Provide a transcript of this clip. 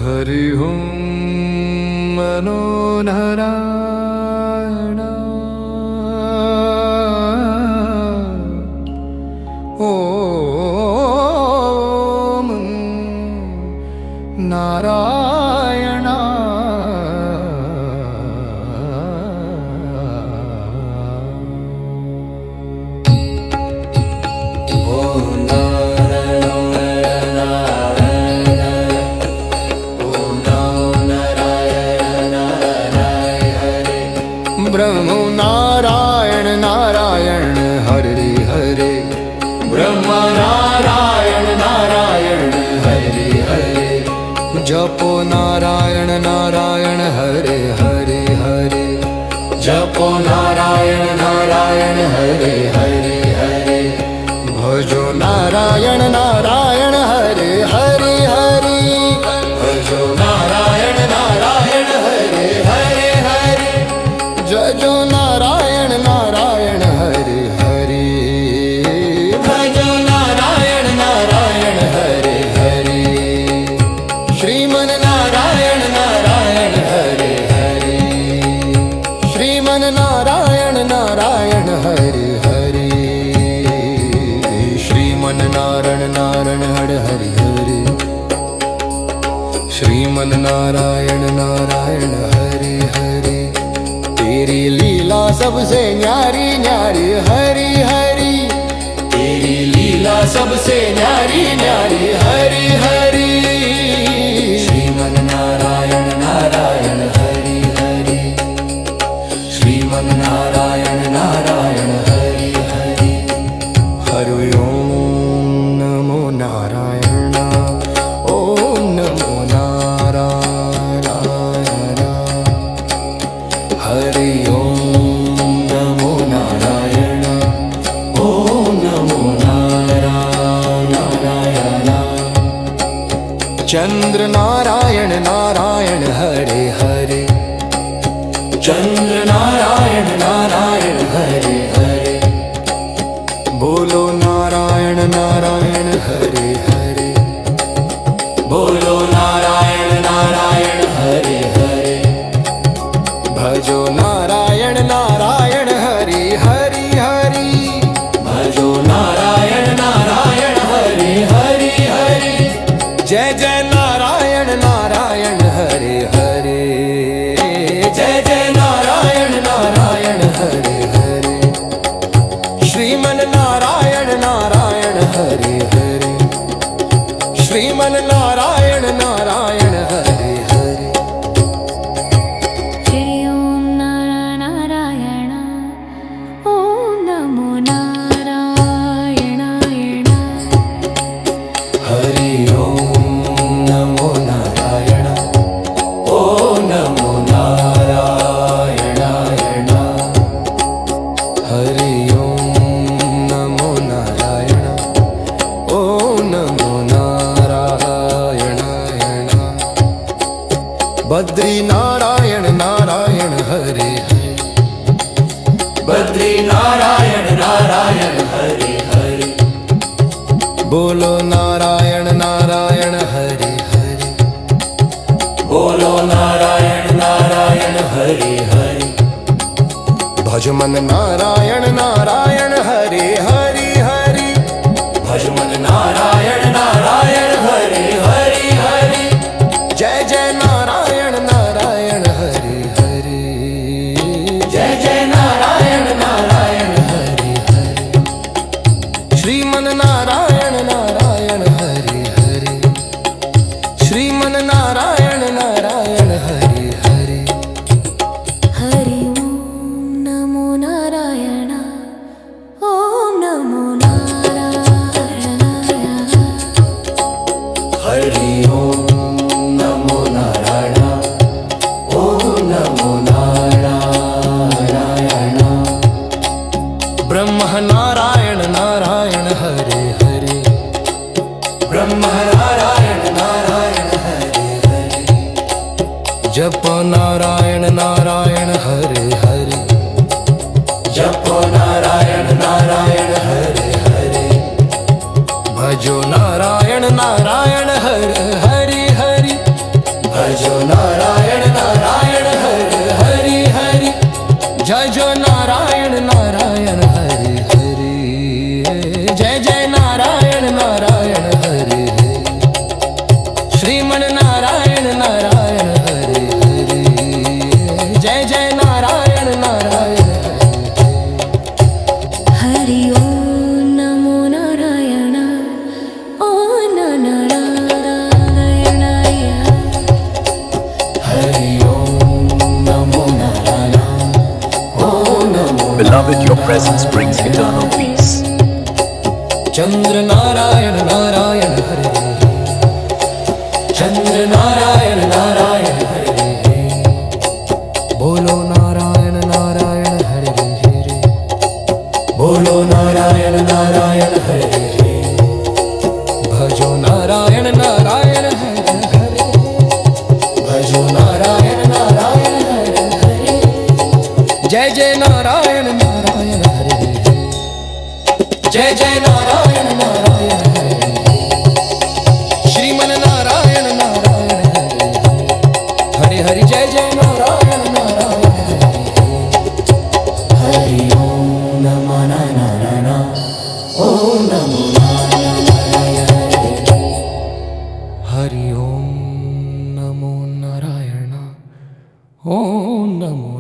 हरि ओम मनो नारायण ओम नारायण ब्रह्म नारायण नारायण हरे हरे ब्रह्म नारायण नारायण हरे हरे जपो नारायण नारायण हरे हरे हरे जपो नारायण नारायण हरे हरे हरे भजो नारायण नारायण हरे हरे हरे भजो नारायण नारायण हरे हरे हरे जजो नारायण नारायण हरे हरे भजो नारायण नारायण हरे हरे श्रीमन नारायण नारायण हरे हरे श्रीमन नारायण नारायण हरे हरे श्रीमन नारायण नारायण हरे हरे श्रीमन नारायण नारायण हरे हरे तेरी लीला सबसे न्यारी न्यारी हरी हरी तेरी लीला सबसे न्यारी न्यारी हरी हरी श्रीमन नारायण नारायण हरि हरि श्रीमन नारायण नारायण हरि हरि हरि ओम नमो नारायण ओम नमो नारायण हरि ओम नमो नारायण ओम नमो नारायण चंद्र नारायण नारायण हरे हरे चंद्र नारायण नारायण हरे हरे बोलो नारायण नारायण हरे हरे बोलो नारायण नारायण हरे हरे भजो नारायण नारायण हरि हरि हरि भजो नारायण नारायण हरि हरि हरि जय जय नारायण नारायण हरे हरे जय जय नारायण नारायण हरे हरे श्रीमन नारायण नारायण हरे हरे श्रीमन नारायण नारायण हरे हरे हरि ओम नारायण ओम नमो नारायणाय हरि ओम नमो नारायण ओम नमो नारायण हरि ओम नमो नारायण ओम नमो नारायण बद्री नारायण नारायण हरे हरे बद्री नारायण नारायण हरे हरे बोलो नारायण नारायण हरे हरे बोलो नारायण नारायण हरे हरे भजमन नारायण नारायण हरे हरि हरि भजमन नारायण नारायण हरे हरि हरि जय जय नारायण नारायण हरे हरे जय जय नारायण नारायण हरे हरे श्रीमन नारायण नारायण हरे हरे श्रीमन नारायण नारायण हरे हरे हरि ओम नमो नारायण ओम नमो नारायणाय हरि ओम नमो नारायण ओम नमो नारायण ब्रह्म नारायण नारायण हरे हरे ब्रह्म नारायण नारायण हरे हरे जप नारायण नारायण हरे हरे जप नारायण नारायण हरे हरे भजो नारायण नारायण हरि हरि नारायण नारायण हरे हरे जय जय नारायण नारायण हरि ओम नमो नारायण ओम नारायणाय हरि ओम नमो नारायण ओम नमो Beloved, your presence brings eternal peace. चंद्र नारायण नारायण हरे चंद्र नारायण नारायण हरे बोलो नारायण नारायण हरे बोलो नारायण नारायण हरे भजो नारायण नारायण हरे भजो नारायण नारायण हरे जय जय नारायण नारायण हरे जय जय नारायण नारायण हरे श्रीमन नारायण नारायण हरे हरि जय जय नारायण नारायण हरि ओम नमो नारायण ओम नमो नारायण हरि ओम नमो नारायण ओम नमो